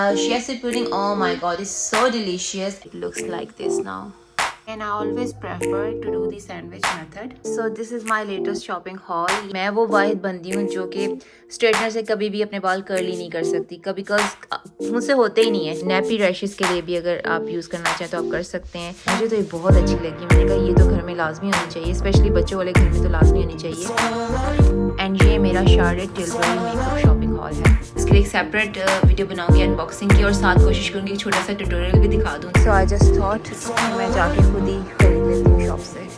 Chia seed pudding, oh my god, it's so delicious. It looks like this now. And I always prefer to do the sandwich method. So this is my latest shopping haul. मैं वो वाहिद बंदी हूँ जो कि straightener से कभी भी अपने बाल कर्ली नहीं कर सकती, कभी बिकॉज मुझसे होते ही नहीं है। नैपी रैशेस के लिए भी अगर आप यूज़ करना चाहें तो आप कर सकते हैं। मुझे तो ये बहुत अच्छी लगी। मैंने कहा ये तो घर में लाजमी होनी चाहिए, स्पेशली बच्चों वाले घर में तो लाजमी होनी चाहिए। एंड ये मेरा Charlotte Tilbury makeup shopping hall है। इसके लिए एक सेपरेट वीडियो बनाऊंगी अनबॉक्सिंग की, और साथ कोशिश करूंगी छोटा सा ट्यूटोरियल भी दिखा दूँ। सो आई जस्ट थॉट मैं जाके खुद ही खरीद लेती हूँ शॉप से।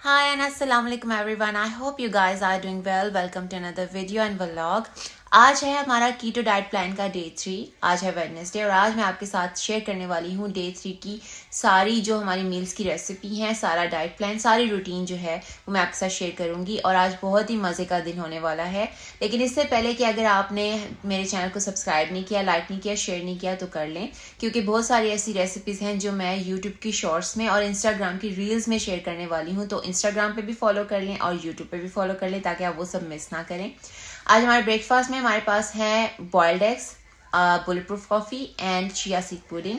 Hi and assalamu alaikum everyone. I hope you guys are doing well. Welcome to another video and vlog. आज है हमारा कीटो डाइट प्लान का डे 3। आज है वेडनेसडे और आज मैं आपके साथ शेयर करने वाली हूँ डे 3 की सारी जो हमारी मील्स की रेसिपी हैं, सारा डाइट प्लान, सारी रूटीन जो है वो मैं आपके साथ शेयर करूँगी। और आज बहुत ही मज़े का दिन होने वाला है। लेकिन इससे पहले कि अगर आपने मेरे चैनल को सब्सक्राइब नहीं किया, लाइक नहीं किया, शेयर नहीं किया तो कर लें, क्योंकि बहुत सारी ऐसी रेसिपीज़ हैं जो मैं यूट्यूब की शॉर्ट्स में और इंस्टाग्राम की रील्स में शेयर करने वाली हूँ। तो इंस्टाग्राम पर भी फॉलो कर लें और यूट्यूब पर भी फॉलो कर लें ताकि आप वो सब मिस ना करें। आज हमारे ब्रेकफास्ट में हमारे पास है boiled eggs, bulletproof coffee and chia seed pudding.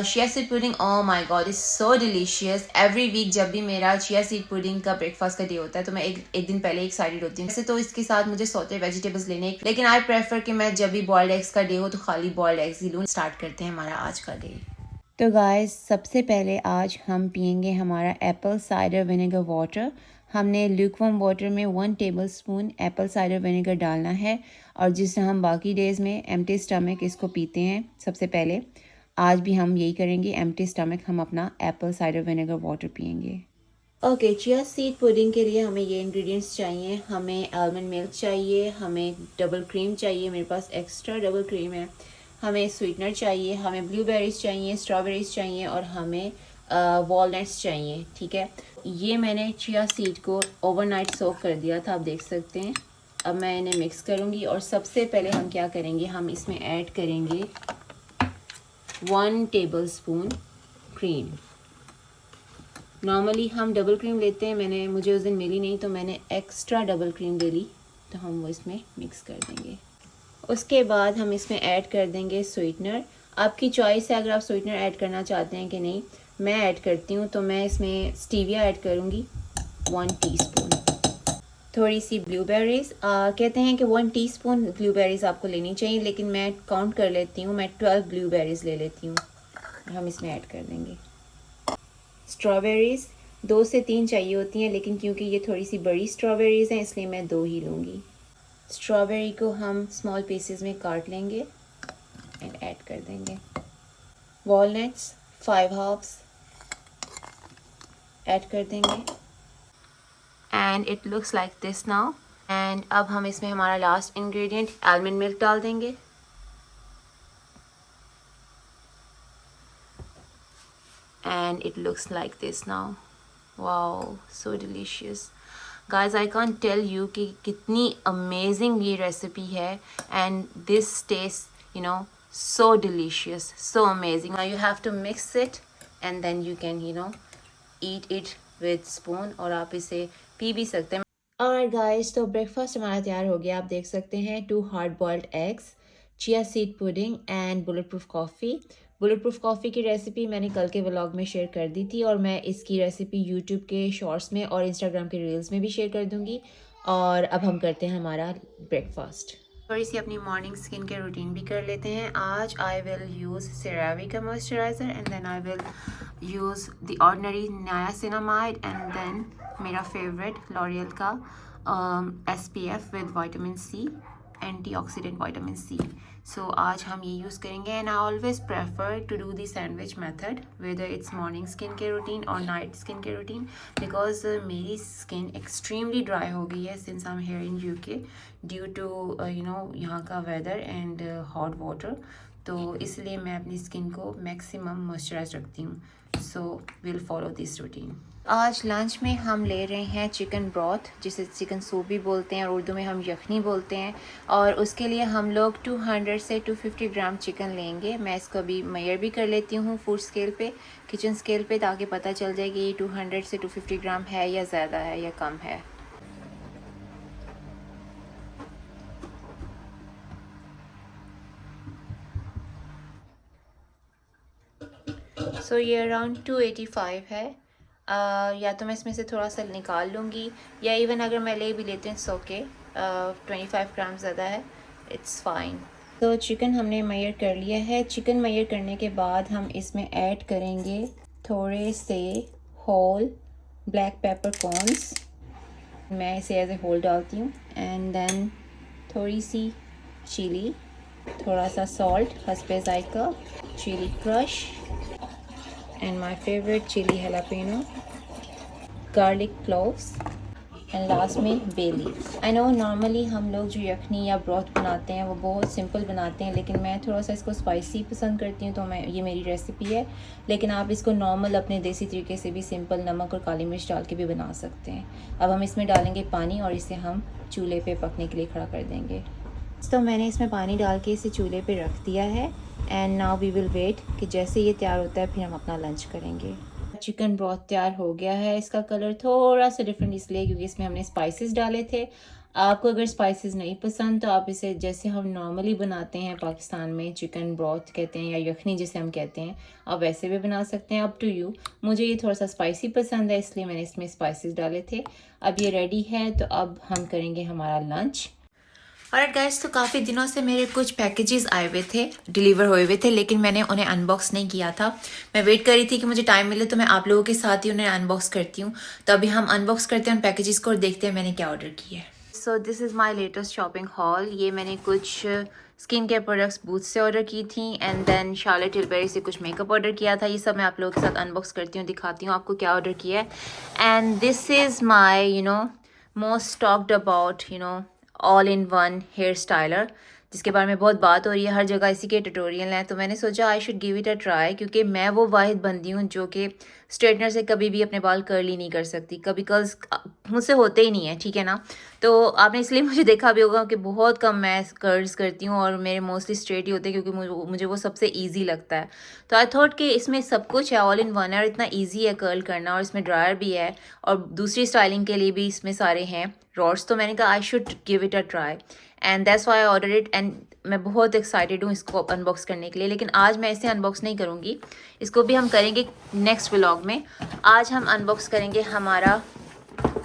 Chia seed pudding, oh my god, is so delicious. Every week जब भी मेरा चिया सीड पुडिंग का ब्रेकफास्ट का डे होता है तो मैं एक दिन पहले एक्साइटेड होती हूँ। वैसे तो इसके साथ मुझे सौते वेजिटेबल्स लेने, लेकिन आई प्रेफर कि मैं जब भी बॉइल्ड एग्स का डे हो तो खाली बॉइल्ड एग्स ही लूँ। स्टार्ट करते हैं हमारा आज का डे। तो गाइस, सबसे पहले आज हम पियेंगे हमारा एप्पल साइडर विनेगर वाटर। हमने ल्यूकवार्म वाटर में 1 टेबलस्पून एप्पल साइडर विनेगर डालना है, और जिससे हम बाकी डेज़ में एम्प्टी स्टमक इसको पीते हैं सबसे पहले, आज भी हम यही करेंगे। एम्प्टी स्टमक हम अपना एप्पल साइडर विनेगर वाटर पियेंगे। ओके, चिया सीड पुडिंग के लिए हमें ये इंग्रेडिएंट्स चाहिए। हमें आलमंड मिल्क चाहिए, हमें डबल क्रीम चाहिए, मेरे पास एक्स्ट्रा डबल क्रीम है, हमें स्वीटनर चाहिए, हमें ब्लूबेरीज चाहिए, स्ट्रॉबेरीज चाहिए, और हमें वॉलनट्स चाहिए। ठीक है, ये मैंने चिया सीड को ओवरनाइट सोक कर दिया था, आप देख सकते हैं। अब मैं इन्हें मिक्स करूँगी और सबसे पहले हम क्या करेंगे, हम इसमें ऐड करेंगे 1 टेबलस्पून क्रीम। नॉर्मली हम डबल क्रीम लेते हैं, मुझे उस दिन मिली नहीं तो मैंने एक्स्ट्रा डबल क्रीम ले ली, तो हम वो इसमें मिक्स कर देंगे। उसके बाद हम इसमें ऐड कर देंगे स्वीटनर। आपकी चॉइस है अगर आप स्वीटनर ऐड करना चाहते हैं कि नहीं। मैं ऐड करती हूँ तो मैं इसमें स्टीविया ऐड करूँगी 1 टीस्पून। थोड़ी सी ब्लूबेरीज़, कहते हैं कि 1 टीस्पून ब्लूबेरीज़ आपको लेनी चाहिए, लेकिन मैं काउंट कर लेती हूँ, मैं 12 ब्लूबेरीज़ ले लेती हूँ। हम इसमें ऐड कर देंगे स्ट्रॉबेरीज़। 2 से 3 चाहिए होती हैं, लेकिन क्योंकि ये थोड़ी सी बड़ी स्ट्रॉबेरीज़ हैं इसलिए मैं 2 ही लूँगी। स्ट्रॉबेरी को हम स्मॉल पीसेस में काट लेंगे एंड ऐड कर देंगे। वॉलनट्स 5 हाफ्स ऐड कर देंगे and it looks like this now. And अब हम इसमें हमारा लास्ट इंग्रेडिएंट आलमंड मिल्क डाल देंगे। And it looks like this now. Wow, so delicious guys, I can't tell you कि कितनी अमेजिंग ये रेसिपी है। And this taste so delicious, so amazing. Now you have to mix it and then you can eat it with spoon, और आप इसे P भी सकते हैं। Alright guys, तो ब्रेकफास्ट हमारा तैयार हो गया। आप देख सकते हैं 2 hard boiled eggs, chia seed pudding and bullet proof coffee. Bullet proof coffee की रेसिपी मैंने कल के व्लॉग में शेयर कर दी थी, और मैं इसकी रेसिपी यूट्यूब के शॉर्ट्स में और इंस्टाग्राम के रील्स में भी शेयर कर दूँगी। और अब हम करते हैं हमारा ब्रेकफास्ट। थोड़ी सी अपनी मॉर्निंग स्किन केयर रूटीन भी कर लेते हैं। आज आई विल यूज़ सेरावी का moisturiser and then I will use the ordinary niacinamide and then मेरा फेवरेट लॉरियल का SPF with vitamin C, antioxidant vitamin C। So आज हम ये यूज़ करेंगे। And I always prefer to do the sandwich method whether it's morning skin care routine और night skin care routine, because मेरी skin extremely dry हो गई है since I am here in UK due to यहाँ का weather and hot water. तो इसलिए मैं अपनी स्किन को मैक्सिमम मॉइस्चराइज रखती हूँ। So will follow this routine. आज लंच में हम ले रहे हैं चिकन ब्रॉथ, जिसे चिकन सूप भी बोलते हैं और उर्दू में हम यखनी बोलते हैं। और उसके लिए हम लोग 200 से 250 ग्राम चिकन लेंगे। मैं इसको अभी मेजर भी कर लेती हूँ फूड स्केल पे, किचन स्केल पे, ताकि पता चल जाए कि ये 200 से 250 ग्राम है या ज़्यादा है या कम है। सो ये अराउंड 285 है। या तो मैं इसमें से थोड़ा सा निकाल लूँगी, या इवन अगर मैं ले भी लेती हूँ इट्स ओके। 25 ग्राम ज़्यादा है, इट्स फाइन। तो चिकन हमने मेजर कर लिया है। चिकन मेजर करने के बाद हम इसमें ऐड करेंगे थोड़े से होल ब्लैक पेपर कॉर्न्स। मैं इसे एज ए होल डालती हूँ। एंड देन थोड़ी सी चिली, थोड़ा सा सॉल्ट हस्बे जायका, chilli crush, and my favorite chili jalapeno, garlic cloves, and last में bay leaves। I know normally हम लोग जो यखनी या ब्रॉथ बनाते हैं वो बहुत सिंपल बनाते हैं, लेकिन मैं थोड़ा सा इसको स्पाइसी पसंद करती हूँ, तो ये मेरी रेसिपी है। लेकिन आप इसको नॉर्मल अपने देसी तरीके से भी सिंपल नमक और काली मिर्च डाल के भी बना सकते हैं। अब हम इसमें डालेंगे पानी और इसे हम चूल्हे पे पकने के लिए खड़ा कर देंगे। तो मैंने इसमें पानी डाल के इसे चूल्हे पे रख दिया है। And now we will wait कि जैसे ये तैयार होता है फिर हम अपना लंच करेंगे। चिकन ब्रॉथ तैयार हो गया है। इसका कलर थोड़ा सा डिफरेंट इसलिए क्योंकि इसमें हमने स्पाइसेस डाले थे। आपको अगर स्पाइसेस नहीं पसंद तो आप इसे जैसे हम नॉर्मली बनाते हैं पाकिस्तान में, चिकन ब्रॉथ कहते हैं या यखनी जिसे हम कहते हैं, आप वैसे भी बना सकते हैं, अप टू यू। मुझे ये थोड़ा सा स्पाइसी पसंद है इसलिए मैंने इसमें स्पाइसेस डाले थे। अब ये रेडी है तो अब हम करेंगे हमारा लंच। ऑलराइट गाइस, तो काफ़ी दिनों से मेरे कुछ पैकेजेस आए हुए थे, डिलीवर हुए हुए थे, लेकिन मैंने उन्हें अनबॉक्स नहीं किया था। मैं वेट कर रही थी कि मुझे टाइम मिले तो मैं आप लोगों के साथ ही उन्हें अनबॉक्स करती हूँ। तो अभी हम अनबॉक्स करते हैं उन पैकेजेस को और देखते हैं मैंने क्या ऑर्डर किया है। So this is my latest shopping hall. ये मैंने कुछ स्किन केयर प्रोडक्ट्स बूथ से ऑर्डर की थी एंड देन शार्लेट टिलबरी से कुछ मेकअप ऑर्डर किया था। ये सब मैं आप लोगों के साथ अनबॉक्स करती हूँ, दिखाती हूँ आपको क्या ऑर्डर किया है। And this is my most talked about all in one hair styler, जिसके बारे में बहुत बात हो रही है, हर जगह इसी के ट्यूटोरियल हैं। तो मैंने सोचा I should give it a try, क्योंकि मैं वो वाहिद बंदी हूँ जो कि स्ट्रेटनर से कभी भी अपने बाल कर्ली नहीं कर सकती, कभी कर्ल्स मुझसे होते ही नहीं है, ठीक है ना। तो आपने इसलिए मुझे देखा भी होगा कि बहुत कम मैं कर्ल्स करती हूँ और मेरे मोस्टली स्ट्रेट ही होते हैं, क्योंकि मुझे वो सबसे ईजी लगता है। तो आई थॉट कि इसमें सब कुछ है, ऑल इन वन है और इतना ईजी है कर्ल करना, और इसमें ड्रायर भी है और दूसरी स्टाइलिंग के लिए भी इसमें सारे हैं रॉड्स। तो मैंने कहा I should give it a try and that's why I order it. And मैं बहुत एक्साइटेड हूँ इसको अनबॉक्स करने के लिए, लेकिन आज मैं इसे अनबॉक्स नहीं करूँगी, इसको भी हम करेंगे नेक्स्ट व्लॉग में। आज हम अनबॉक्स करेंगे हमारा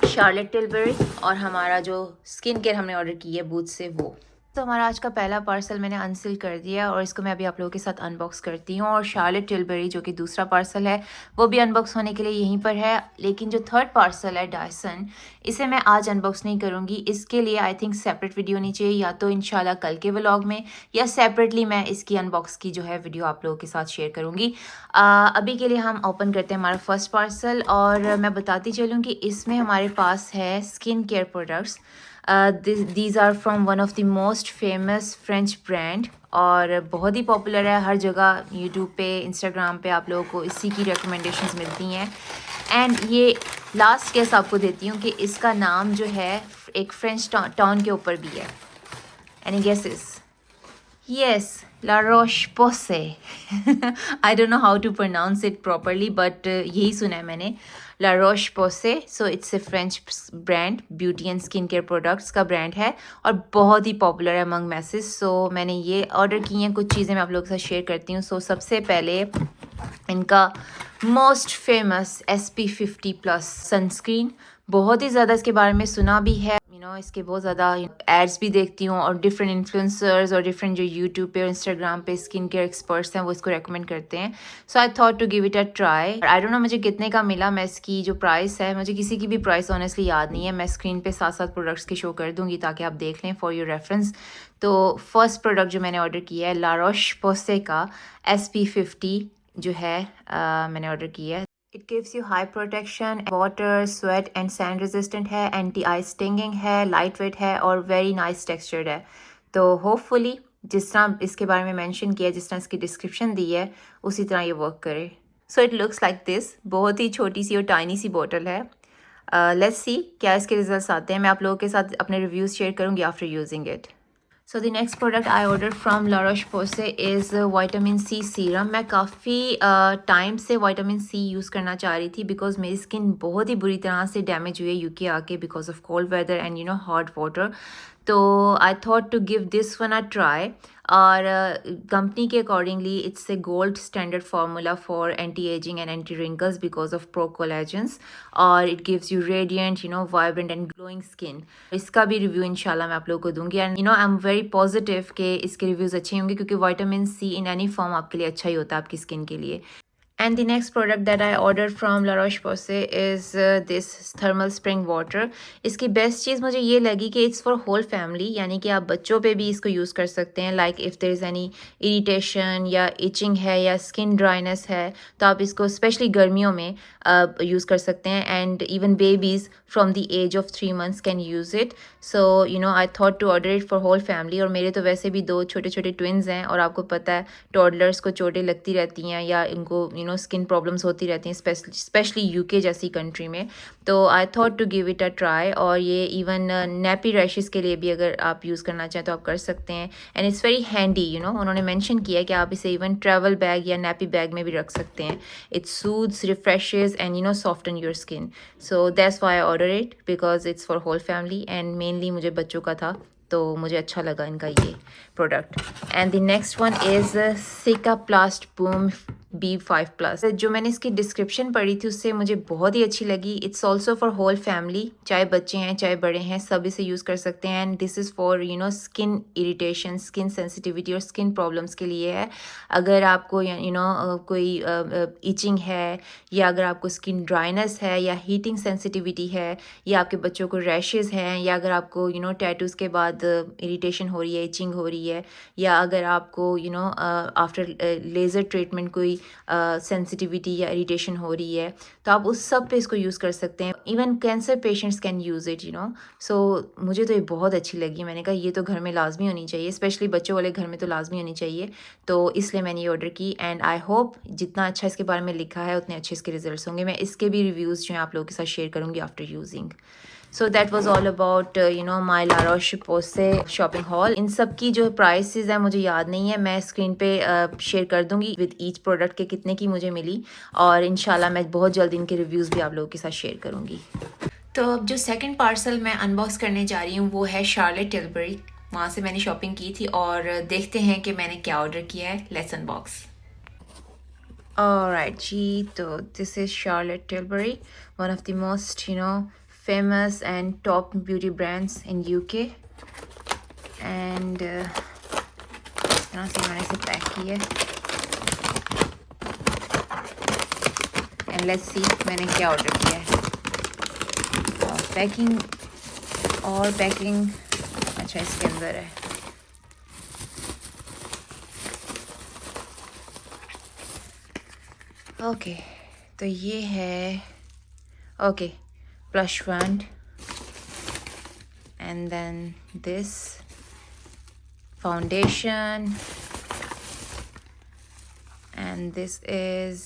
शार्लेट टिलबरी और हमारा जो स्किन केयर हमने ऑर्डर की है बूथ से वो। तो हमारा आज का पहला पार्सल मैंने अनसील कर दिया और इसको मैं अभी आप लोगों के साथ अनबॉक्स करती हूँ। और शार्लेट टिलबरी जो कि दूसरा पार्सल है वो भी अनबॉक्स होने के लिए यहीं पर है, लेकिन जो थर्ड पार्सल है डायसन, इसे मैं आज अनबॉक्स नहीं करूँगी। इसके लिए आई थिंक सेपरेट वीडियो होनी चाहिए, या तो इंशाल्लाह कल के व्लॉग में, या सेपरेटली मैं इसकी अनबॉक्स की जो है वीडियो आप लोगों के साथ शेयर करूँगी। अभी के लिए हम ओपन करते हैं हमारा फर्स्ट पार्सल। और मैं बताती चलूँ कि इसमें हमारे पास है skin care products. these are from one of the most famous French brand और बहुत ही पॉपुलर है, हर जगह यूट्यूब पे, इंस्टाग्राम पे आप लोगों को इसी की रिकमेंडेशंस मिलती हैं। एंड ये लास्ट गेस आपको देती हूँ कि इसका नाम जो है एक फ्रेंच टाउन के ऊपर भी है। Any guesses? Yes, La Roche-Posay। I don't know how to pronounce it properly, but यही सुना है मैंने, La Roche-Posay। So it's a French brand, beauty and skin care products का ब्रांड है और बहुत ही पॉपुलर है among masses। So मैंने ये ऑर्डर की हैं, कुछ चीज़ें मैं आप लोगों के साथ शेयर करती हूँ। So सबसे पहले इनका मोस्ट फेमस SP50+ सनस्क्रीन, बहुत ही ज़्यादा इसके बारे में सुना भी है, इसके बहुत ज़्यादा एड्स भी देखती हूँ और डिफरेंट इन्फ्लुएंसर्स और डिफरेंट जो यूट्यूब पे और इंस्टाग्राम पे स्किन केयर एक्सपर्ट्स हैं वो इसको रेकमेंड करते हैं। So I thought to give it a try. I don't know मुझे कितने का मिला, मैं इसकी जो प्राइस है, मुझे किसी की भी प्राइस ऑनेस्टली याद नहीं है, मैं स्क्रीन पे साथ साथ प्रोडक्ट्स की शो कर दूँगी ताकि आप देख लें फॉर योर रेफरेंस। तो फर्स्ट प्रोडक्ट जो मैंने ऑर्डर किया है La Roche-Posay का SP50 जो है मैंने ऑर्डर किया है। It gives you high protection, water, sweat and sand resistant है, एंटी आई स्टिंगिंग है, लाइट वेट है और वेरी नाइस टेक्सचर्ड है। तो होपफुली जिस तरह इसके बारे में मेंशन किया है, जिस तरह इसकी डिस्क्रिप्शन दी है, उसी तरह ये वर्क करे। So it looks like this, बहुत ही छोटी सी और टाइनी सी बॉटल है। लेट्स सी क्या इसके रिजल्ट्स आते हैं। मैं आप लोगों के साथ अपने रिव्यूज़ शेयर करूँगी after using it. So the next product I ordered from La Roche-Posay is vitamin C serum। मैं काफ़ी टाइम से विटामिन सी यूज़ करना चाह रही थी बिकॉज मेरी स्किन बहुत ही बुरी तरह से डैमेज हुई है यूके आके because of cold weather and hot water. तो I thought to give this one a try. और कंपनी के accordingly it's a gold standard formula for anti ageing and anti wrinkles because of pro collagens, और it gives you radiant vibrant and glowing skin. इसका भी review इंशाल्लाह मैं आप लोगों को दूंगी, and I am very positive कि इसके रिव्यूज़ अच्छे होंगे, क्योंकि vitamin C in any form आपके लिए अच्छा ही होता है आपकी स्किन के लिए। And the next product that I ordered from La Roche-Posay is this thermal spring water. इसकी बेस्ट चीज़ मुझे ये लगी कि इट्स फॉर होल फैमिली, यानी कि आप बच्चों पे भी इसको यूज़ कर सकते हैं। Like if there is any irritation या इचिंग है या स्किन ड्राइनेस है, तो आप इसको स्पेशली गर्मियों में यूज़ कर सकते हैं। And even babies from the age of 3 months can use it. So I thought to order it for whole family. और मेरे तो वैसे भी 2 छोटे छोटे ट्विन्स हैं, और आपको पता है टॉडलर्स को चोटें लगती रहती हैं या इनको स्किन प्रॉब्लम्स होती रहती हैं, स्पेशली यूके जैसी कंट्री में। तो I thought to give it a try. और ये इवन नैपी रैशेस के लिए भी अगर आप यूज़ करना चाहें तो आप कर सकते हैं। एंड इट्स वेरी हैंडी, उन्होंने मेंशन किया है कि आप इसे इवन ट्रैवल बैग या नैपी बैग में भी रख सकते हैं। It soothes, refreshes and soften your skin. So that's why I order it, because it's for whole family and mainly मुझे बच्चों का था, तो मुझे अच्छा लगा इनका ये product. And the next one is Cicaplast baume B5+। जो मैंने इसकी डिस्क्रिप्शन पढ़ी थी उससे मुझे बहुत ही अच्छी लगी। It's also for whole family, चाहे बच्चे हैं चाहे बड़े हैं, सब इसे यूज़ कर सकते हैं। And this is for skin irritation, skin sensitivity और स्किन प्रॉब्लम्स के लिए है। अगर आपको कोई इचिंग है, या अगर आपको स्किन ड्राइनेस है, या हीटिंग सेंसिटिविटी है, या आपके बच्चों को रैशेज़ हैं, या अगर आपको टैटूज़ के बाद इरिटेशन हो रही है, इचिंग हो रही है, या अगर आपको आफ्टर लेज़र ट्रीटमेंट कोई सेंसिटिविटी या इरिटेशन हो रही है, तो आप उस सब पे इसको यूज़ कर सकते हैं। Even cancer patients can use it सो मुझे तो ये बहुत अच्छी लगी। मैंने कहा ये तो घर में लाजमी होनी चाहिए, स्पेशली बच्चों वाले घर में तो लाजमी होनी चाहिए। तो इसलिए मैंने ये ऑर्डर की, एंड आई होप जितना अच्छा इसके बारे में लिखा है उतने अच्छे इसके रिजल्ट्स होंगे। मैं इसके भी रिव्यूज़ जो हैं आप लोगों के साथ शेयर करूँगी after using. So that was all about my La Roche-Posay shopping haul. इन सब की जो प्राइसेस हैं मुझे याद नहीं है, मैं स्क्रीन पे शेयर कर दूंगी विद ईच प्रोडक्ट के कितने की मुझे मिली, और इंशाल्लाह मैं बहुत जल्दी इनके रिव्यूज़ भी आप लोगों के साथ शेयर करूंगी। तो अब जो सेकंड पार्सल मैं अनबॉक्स करने जा रही हूँ वो है शार्लेट टिलबरी। वहाँ से मैंने शॉपिंग की थी, और देखते हैं कि मैंने क्या ऑर्डर किया है। Let's unbox. ऑलराइट जी, तो this is Charlotte Tilbury, one of the most famous and top beauty brands in UK। and इस तरह से मैंने इसे पैक किया है, एंड लेट्स सी मैंने क्या ऑर्डर किया है। पैकिंग अच्छा इसके अंदर है। ओके, तो ये है okay blush wand, and then this foundation, and this is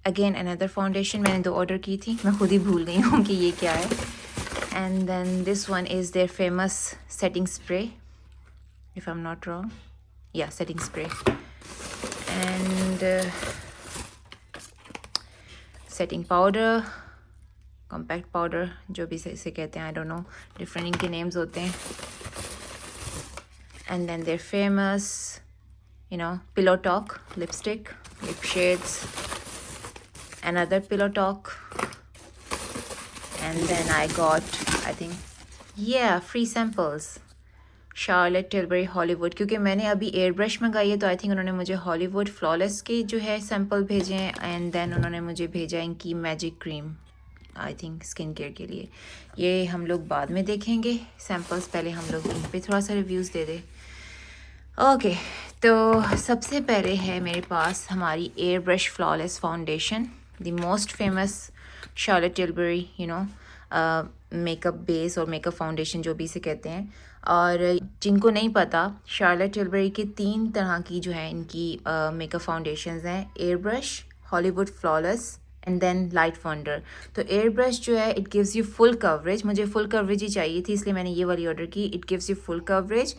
again another foundation। मैंने 2 ऑर्डर की थी, मैं खुद ही भूल गई हूँ कि ये क्या है। and then this one is their famous setting spray, if I'm not wrong, yeah, setting spray, and setting powder, compact powder, जो भी इसे कहते हैं, आई डोंट नो, डिफरेंट इनके नेम्स होते हैं। And then their famous pillow talk lipstick, lip shades, another pillow talk, and then I got I think free samples Charlotte Tilbury Hollywood, क्योंकि मैंने अभी एयर ब्रश मंगाई है, तो आई थिंक उन्होंने मुझे हॉलीवुड फ्लॉलेस के जो है सैम्पल भेजे हैं, एंड देन उन्होंने मुझे भेजा इनकी magic cream, I think skin care के लिए। ये हम लोग बाद में देखेंगे सैम्पल्स, पहले हम लोग इन पे थोड़ा सा रिव्यूज़ दे दें। ओके, तो सबसे पहले है मेरे पास हमारी air brush flawless foundation, the most famous Charlotte Tilbury makeup base और मेकअप फाउंडेशन जो भी इसे कहते हैं। और जिनको नहीं पता, शार्लेट टिलबरी की 3 तरह की जो है इनकी मेकअप फाउंडेशंस हैं, air brush, Hollywood flawless, and then light wonder. तो एयर ब्रश जो है it gives you full coverage, मुझे फुल कवरेज ही चाहिए थी, इसलिए मैंने ये वाली ऑर्डर की। It gives you full coverage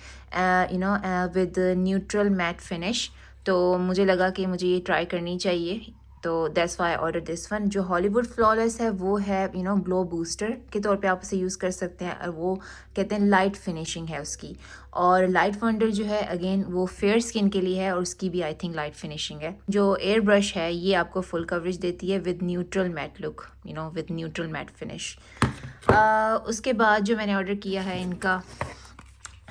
with neutral matte finish, तो मुझे लगा कि मुझे ये ट्राई करनी चाहिए। तो that's why order this one. जो हॉलीवुड फ्लॉलेस है वो है ग्लो बूस्टर के तौर पे आप उसे यूज़ कर सकते हैं, और वो कहते हैं लाइट फिनिशिंग है उसकी। और लाइट वंडर जो है अगेन वो फेयर स्किन के लिए है, और उसकी भी आई थिंक लाइट फिनिशिंग है। जो एयर ब्रश है ये आपको फुल कवरेज देती है with neutral mat look, with neutral matte finish. उसके बाद जो मैंने ऑर्डर किया है इनका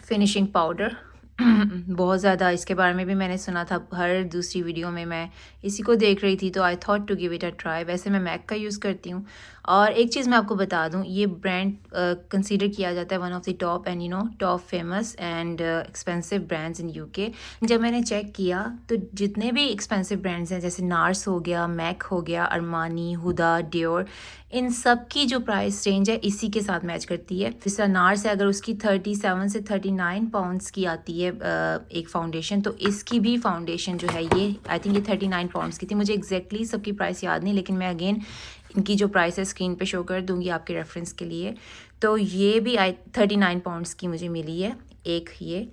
फिनिशिंग पाउडर। बहुत ज़्यादा इसके बारे में भी मैंने सुना था, हर दूसरी वीडियो में मैं इसी को देख रही थी, तो I thought to give it a try. वैसे मैं मैक का यूज़ करती हूँ, और एक चीज़ मैं आपको बता दूँ, ये ब्रांड कंसीडर किया जाता है one of the top and top famous and expensive brands in UK. जब मैंने चेक किया तो जितने भी एक्सपेंसिव ब्रांड्स हैं, जैसे नार्स हो गया, मैक हो गया, अरमानी, हुदा, डियोर, इन सब की जो प्राइस रेंज है इसी के साथ मैच करती है। जिस तरह नार्स है, अगर उसकी 37 से 39 पाउंड्स की आती है एक फाउंडेशन, तो इसकी भी फाउंडेशन जो है ये आई थिंक ये 39 पाउंड्स की थी। मुझे एग्जैक्टली सबकी प्राइस याद नहीं, लेकिन मैं अगेन इनकी जो प्राइस है स्क्रीन पे शो कर दूंगी आपके रेफरेंस के लिए। तो ये भी 39 पाउंड्स की मुझे मिली है एक ये।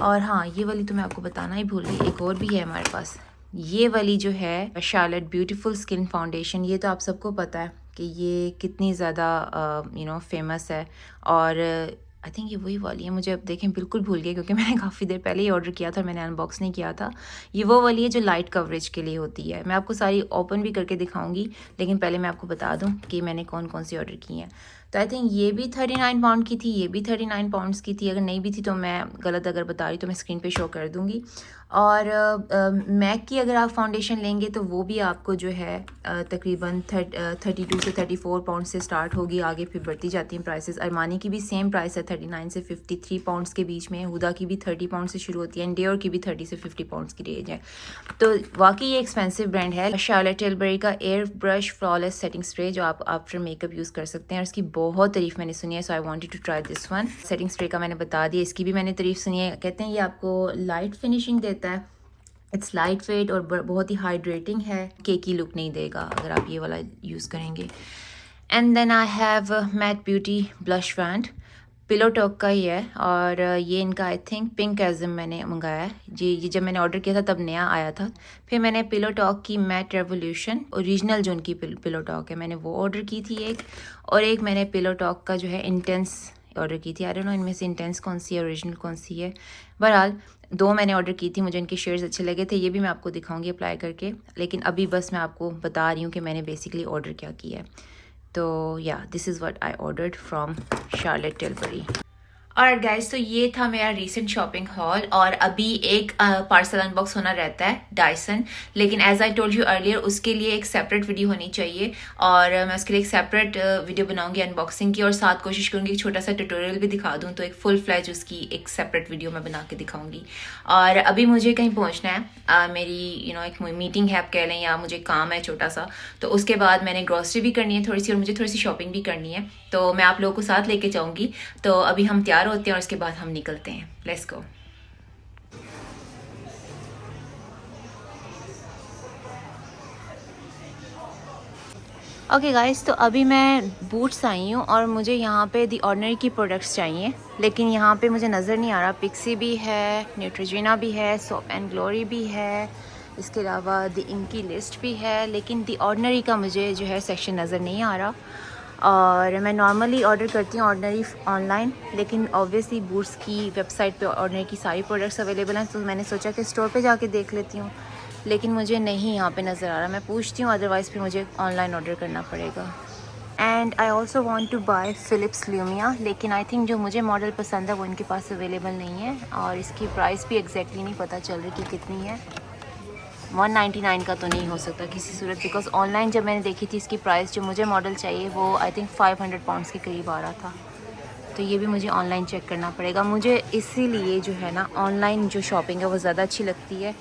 और हाँ, ये वाली तो मैं आपको बताना ही भूल गई, एक और भी है हमारे पास, ये वाली जो है शार्लेट ब्यूटीफुल स्किन फाउंडेशन। ये तो आप सबको पता है कि ये कितनी ज़्यादा फेमस है, और आई थिंक ये वही वाली है। मुझे अब देखें बिल्कुल भूल गई, क्योंकि मैंने काफ़ी देर पहले ही ऑर्डर किया था, मैंने अनबॉक्स नहीं किया था। ये वो वाली है जो लाइट कवरेज के लिए होती है। मैं आपको सारी ओपन भी करके दिखाऊंगी, लेकिन पहले मैं आपको बता दूं कि मैंने कौन कौन सी ऑर्डर की हैं। तो आई थिंक ये भी 39 पाउंड की थी, ये भी 39 पाउंड्स की थी। अगर नहीं भी थी तो मैं गलत अगर बता रही तो मैं स्क्रीन पे शो कर दूंगी। और मैक की अगर आप फाउंडेशन लेंगे तो वो भी आपको जो है तकरीबन 32 से 34 पाउंड से स्टार्ट होगी, आगे फिर बढ़ती जाती हैं प्राइसेस। अरमानी की भी सेम प्राइस है 39 से 53 पाउंड्स के बीच में। हुदा की भी 30 पाउंड से शुरू होती है, एंड डियोर की भी 30 से 50 पाउंड्स की रेंज है। तो वाकई ये एक्सपेंसिव ब्रांड है। शार्लेट टिलबरी का air brush flawless setting spray जो आप आफ्टर मेकअप यूज़ कर सकते हैं, और इसकी बहुत तारीफ मैंने सुनी है, so I wanted to try this one. Setting spray का मैंने बता दिया, इसकी भी मैंने तारीफ सुनी है। कहते हैं ये आपको लाइट फिनिशिंग देता है, इट्स लाइट वेट और बहुत ही हाइड्रेटिंग है, केकी लुक नहीं देगा अगर आप ये वाला यूज़ करेंगे। And then I have matte beauty blush brand, pillow talk का ही है, और ये इनका आई थिंक पिंक एजम मैंने मंगाया है जी। ये जब मैंने ऑर्डर किया था तब नया आया था। फिर मैंने पिलो टॉक की मैट रेवोल्यूशन ओरिजिनल जो उनकी पिलो टॉक है, मैंने वो ऑर्डर की थी एक, और एक मैंने पिलो टॉक का जो है इंटेंस ऑर्डर की थी। आई डोंट नो इनमें से इंटेंस कौन सी है, ओरिजिनल कौन सी है। बहरहाल दो मैंने ऑर्डर की थी, मुझे इनके शेड्स अच्छे लगे थे। ये भी मैं आपको दिखाऊंगी अप्लाई करके, लेकिन अभी बस मैं आपको बता रही हूँ कि मैंने बेसिकली ऑर्डर क्या किया है। तो या this is what I ordered from Charlotte Tilbury. और गाइस, तो ये था मेरा रीसेंट शॉपिंग हॉल, और अभी एक पार्सल अनबॉक्स होना रहता है डायसन, लेकिन as I told you earlier उसके लिए एक सेपरेट वीडियो होनी चाहिए, और मैं उसके लिए एक सेपरेट वीडियो बनाऊंगी अनबॉक्सिंग की, और साथ कोशिश करूंगी एक छोटा सा ट्यूटोरियल भी दिखा दूं, तो एक फुल फ्लैज उसकी एक सेपरेट वीडियो मैं बना के दिखाऊंगी। और अभी मुझे कहीं पहुंचना है, मेरी एक मीटिंग है आप कह लें, या मुझे काम है छोटा सा, तो उसके बाद मैंने ग्रॉसरी भी करनी है थोड़ी सी, और मुझे थोड़ी सी शॉपिंग भी करनी है, तो मैं आप लोगों को साथ लेके जाऊंगी। तो अभी हम तैयार होते हैं और उसके बाद हम निकलते हैं। Let's go. ओके गाइस, तो अभी मैं बूट्स आई हूँ, और मुझे यहाँ पे दी ऑर्डिनरी की प्रोडक्ट्स चाहिए, लेकिन यहाँ पे मुझे नज़र नहीं आ रहा। पिक्सी भी है, न्यूट्रोजिना भी है, सोप एंड ग्लोरी भी है, इसके अलावा दी इनकी लिस्ट भी है, लेकिन दी ऑर्डिनरी का मुझे जो है सेक्शन नज़र नहीं आ रहा। और मैं नॉर्मली ऑर्डर करती हूँ ऑर्डिनरी ऑनलाइन, लेकिन ऑब्वियसली बूट्स की वेबसाइट पे ऑर्डिनरी की सारी प्रोडक्ट्स अवेलेबल हैं, तो मैंने सोचा कि स्टोर पे जाके देख लेती हूँ, लेकिन मुझे नहीं यहाँ पे नज़र आ रहा। मैं पूछती हूँ, अदरवाइज़ फिर मुझे ऑनलाइन ऑर्डर करना पड़ेगा। And I also want to buy Philips Lumia, लेकिन आई थिंक जो मुझे मॉडल पसंद है वो इनके पास अवेलेबल नहीं है, और इसकी प्राइस भी एग्जैक्टली नहीं पता चल रही कि कितनी है। 199 का तो नहीं हो सकता किसी सूरत, बिकॉज ऑनलाइन जब मैंने देखी थी इसकी प्राइस जो मुझे मॉडल चाहिए वो आई थिंक 500 पाउंड्स के करीब आ रहा था। तो ये भी मुझे ऑनलाइन चेक करना पड़ेगा। मुझे इसीलिए जो है ना ऑनलाइन जो शॉपिंग है वो ज़्यादा अच्छी लगती है।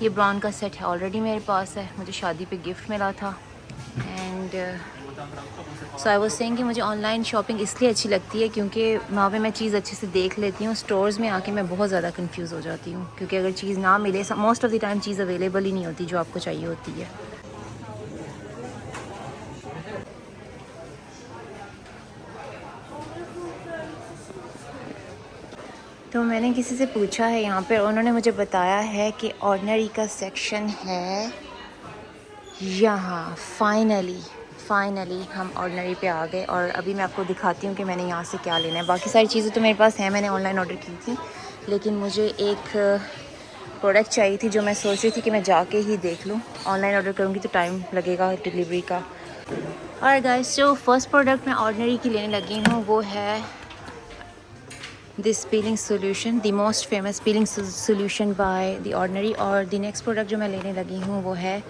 ये ब्राउन का सेट है ऑलरेडी मेरे पास है, मुझे शादी पे गिफ्ट मिला था। And so I was saying कि मुझे ऑनलाइन शॉपिंग इसलिए अच्छी लगती है क्योंकि वहाँ पे मैं चीज़ अच्छे से देख लेती हूँ। स्टोर्स में आके मैं बहुत ज़्यादा कंफ्यूज हो जाती हूँ, क्योंकि अगर चीज़ ना मिले, मोस्ट ऑफ द टाइम चीज़ अवेलेबल ही नहीं होती जो आपको चाहिए होती है। तो मैंने किसी से पूछा है यहाँ पर, उन्होंने मुझे बताया है कि ऑर्डिनरी का सेक्शन है यहाँ फाइनली हम ऑर्डिनरी पे आ गए और अभी मैं आपको दिखाती हूँ कि मैंने यहाँ से क्या लेना है। बाकी सारी चीज़ें तो मेरे पास हैं, मैंने ऑनलाइन ऑर्डर की थी, लेकिन मुझे एक प्रोडक्ट चाहिए थी जो मैं सोच रही थी कि मैं जाके ही देख लूँ। ऑनलाइन ऑर्डर करूँगी तो टाइम लगेगा डिलीवरी का। और गाइस, जो फर्स्ट प्रोडक्ट मैं ऑर्डिनरी की लेने लगी हूँ वो है this peeling solution, the most famous peeling solution by the ordinary. और द नेक्स्ट प्रोडक्ट जो मैं लेने लगी हूँ वो है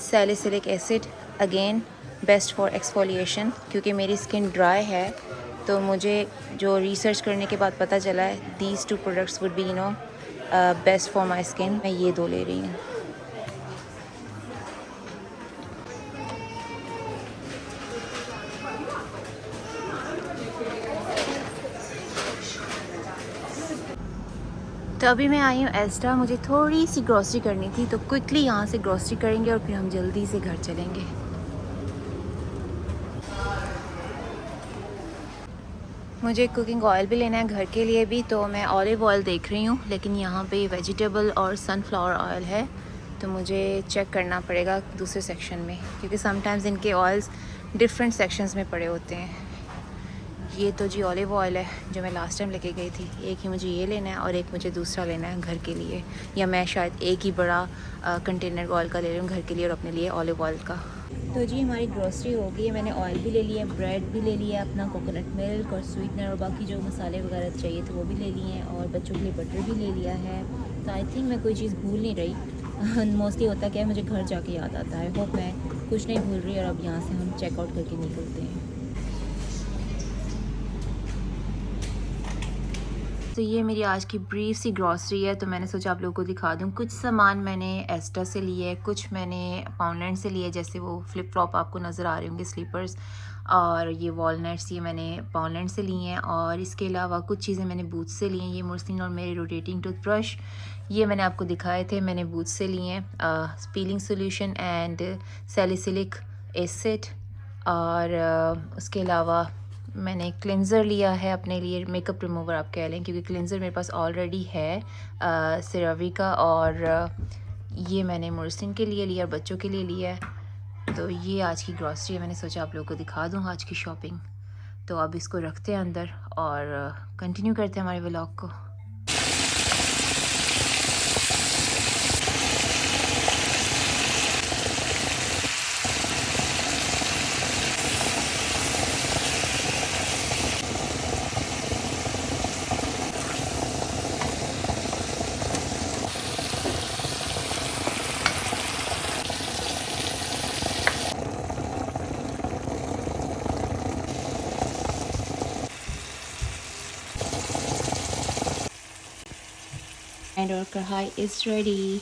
salicylic acid, again best for exfoliation, क्योंकि मेरी स्किन ड्राई है। तो मुझे जो रिसर्च करने के बाद पता चला है these two products would be best for my skin. मैं ये दो ले रही हूँ। तो अभी मैं आई हूँ एस्टा, मुझे थोड़ी सी ग्रॉसरी करनी थी, तो क्विकली यहाँ से ग्रॉसरी करेंगे और फिर हम जल्दी से घर चलेंगे। मुझे कुकिंग ऑयल भी लेना है घर के लिए भी, तो मैं ऑलिव ऑयल देख रही हूँ, लेकिन यहाँ पे वेजिटेबल और सनफ्लावर ऑयल है, तो मुझे चेक करना पड़ेगा दूसरे सेक्शन में, क्योंकि समटाइम्स इनके ऑयल्स डिफरेंट सेक्शंस में पड़े होते हैं। ये तो जी ऑलिव ऑयल है जो मैं लास्ट टाइम लेके गई थी। एक ही मुझे ये लेना है और एक मुझे दूसरा लेना है घर के लिए, या मैं शायद एक ही बड़ा कंटेनर ऑयल का ले रही हूँ घर के लिए और अपने लिए ऑलिव ऑयल का। तो जी हमारी ग्रोसरी हो गई है, मैंने ऑयल भी ले लिया, ब्रेड भी ले लिया, अपना कोकोनट मिल्क और स्वीटनर और बाकी जो मसाले वगैरह चाहिए थे वो भी ले लिए हैं, और बच्चों के लिए बटर भी ले लिया है। तो आई थिंक मैं कोई चीज़ भूल नहीं रही। मोस्टली होता क्या है, मुझे घर जाके याद आता है। होप मैं कुछ नहीं भूल रही, और अब यहाँ से हम चेकआउट करके निकलते हैं। तो ये मेरी आज की ब्रीफ सी ग्रॉसरी है, तो मैंने सोचा आप लोगों को दिखा दूँ। कुछ सामान मैंने एस्टा से लिए है, कुछ मैंने पाउंडलैंड से लिए, जैसे वो फ्लिप फ्लॉप आपको नज़र आ रहे होंगे स्लीपर्स, और ये वॉलनट्स ये मैंने पाउंडलैंड से लिए हैं। और इसके अलावा कुछ चीज़ें मैंने बूथ से ली हैं, ये मुर्सिन और मेरे रोटेटिंग टूथब्रश, ये मैंने आपको दिखाए थे, मैंने बूथ से लिए हैं। Peeling solution and salicylic acid, और उसके अलावा मैंने क्लिनज़र लिया है अपने लिए, मेकअप रिमूवर आप कह लें, क्योंकि क्लिनज़र मेरे पास ऑलरेडी है सेरावी का। और ये मैंने मुर्सिन के लिए लिया और बच्चों के लिए लिया है। तो ये आज की ग्रॉसरी है, मैंने सोचा आप लोगों को दिखा दूँ आज की शॉपिंग। तो अब इसको रखते हैं अंदर और कंटिन्यू करते हैं हमारे व्लॉग को। And our kahai is ready.